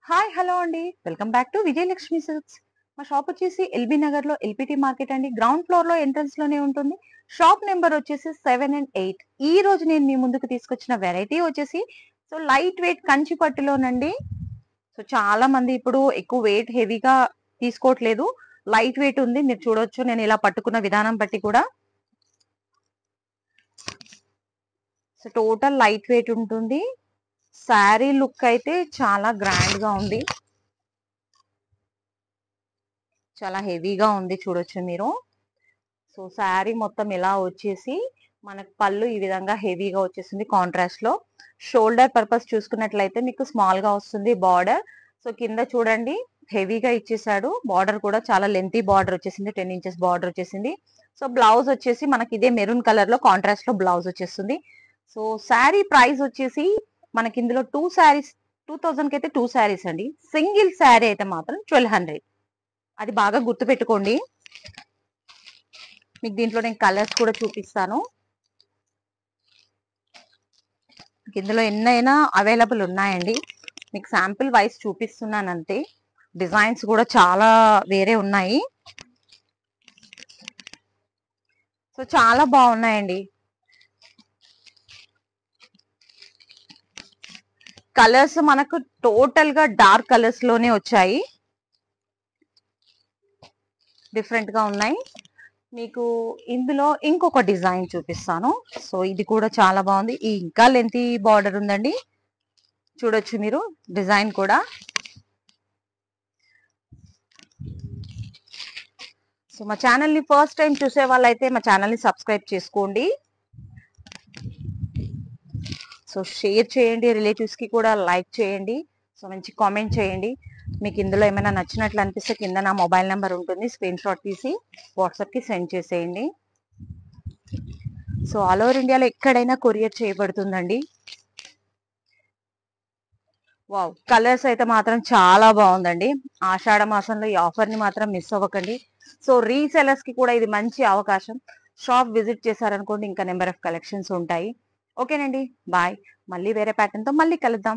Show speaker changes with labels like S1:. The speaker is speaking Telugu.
S1: హాయ్ హలో అండి, welcome back to Vijayalakshmi silks. మా షాప్ వచ్చేసి ఎల్బీ నగర్ లో ఎల్పిటి మార్కెట్ అండి. గ్రౌండ్ ఫ్లోర్ లో ఎంట్రన్స్ లోనే ఉంటుంది. షాప్ నెంబర్ వచ్చేసి 7 and 8. ఈ రోజు నేను మీ ముందుకు తీసుకొచ్చిన వెరైటీ వచ్చేసి లైట్ వెయిట్ కంచి పట్టులోనండి. చాలా మంది ఇప్పుడు ఎక్కువ వెయిట్ హెవీగా తీసుకోవట్లేదు, లైట్ వెయిట్ ఉంది. మీరు చూడొచ్చు, నేను ఇలా పట్టుకున్న విధానం బట్టి కూడా. టోటల్ లైట్ వెయిట్ ఉంటుంది. శారీ లుక్ అయితే చాలా గ్రాండ్ గా ఉంది, చాలా హెవీగా ఉంది, చూడొచ్చు మీరు. శారీ మొత్తం ఇలా వచ్చేసి మనకు పళ్ళు ఈ విధంగా హెవీగా వచ్చేసింది కాంట్రాస్ట్ లో. షోల్డర్ పర్పస్ చూసుకున్నట్లయితే మీకు స్మాల్ గా వస్తుంది బార్డర్. కింద చూడండి హెవీగా ఇచ్చేసాడు. బార్డర్ కూడా చాలా లెంతీ బార్డర్ వచ్చేసింది, 10 inches బార్డర్ వచ్చేసింది. బ్లౌజ్ వచ్చేసి మనకి ఇదే మెరూన్ కలర్ లో కాంట్రాస్ట్ లో బ్లౌజ్ వచ్చేస్తుంది. శారీ ప్రైస్ వచ్చేసి మనకి ఇందులో 2 శారీస్ 2000 కి అయితే 2 శారీస్ అండి. సింగిల్ శారీ అయితే మాత్రం 1200. అది బాగా గుర్తు పెట్టుకోండి. మీకు దీంట్లో నేను కలర్స్ కూడా చూపిస్తాను. ఇందులో ఎన్నైనా అవైలబుల్ ఉన్నాయండి, మీకు శాంపిల్ వైస్ చూపిస్తున్నాను అంతే. డిజైన్స్ కూడా చాలా వేరే ఉన్నాయి. చాలా బాగున్నాయండి. కలర్స్ మనకు టోటల్ గా డార్క్ కలర్స్ లోనే వచ్చాయి, డిఫరెంట్ గా ఉన్నాయి. మీకు ఇందులో ఇంకొక డిజైన్ చూపిస్తాను. ఇది కూడా చాలా బాగుంది. ఇంకా లెంతీ బార్డర్ ఉందండి, చూడొచ్చు మీరు డిజైన్ కూడా. మా ఛానల్ ని ఫస్ట్ టైం చూసే వాళ్ళైతే మా ఛానల్ ని సబ్స్క్రైబ్ చేసుకోండి. షేర్ చేయండి, రిలేటివ్స్ కి కూడా లైక్ చేయండి. మంచి కామెంట్ చేయండి. మీకు ఇందులో ఏమైనా నచ్చినట్లు అనిపిస్తే కింద నా మొబైల్ నెంబర్ ఉంటుంది, స్క్రీన్ షాట్ తీసి వాట్సాప్ కి సెండ్ చేసేయండి. ఆల్ ఓవర్ ఇండియాలో ఎక్కడైనా కొరియర్ చేయబడుతుందండి. వావ్, కలర్స్ అయితే మాత్రం చాలా బాగుందండి. ఆషాఢ మాసంలో ఈ ఆఫర్ ని మాత్రం మిస్ అవ్వకండి. రీసెలర్స్ కి కూడా ఇది మంచి అవకాశం. షాప్ విజిట్ చేశారనుకోండి, ఇంకా నెంబర్ ఆఫ్ కలెక్షన్స్ ఉంటాయి. ఓకేనండి, బాయ్. మళ్ళీ వేరే ప్యాటర్న్ తో మళ్ళీ కలుద్దాం.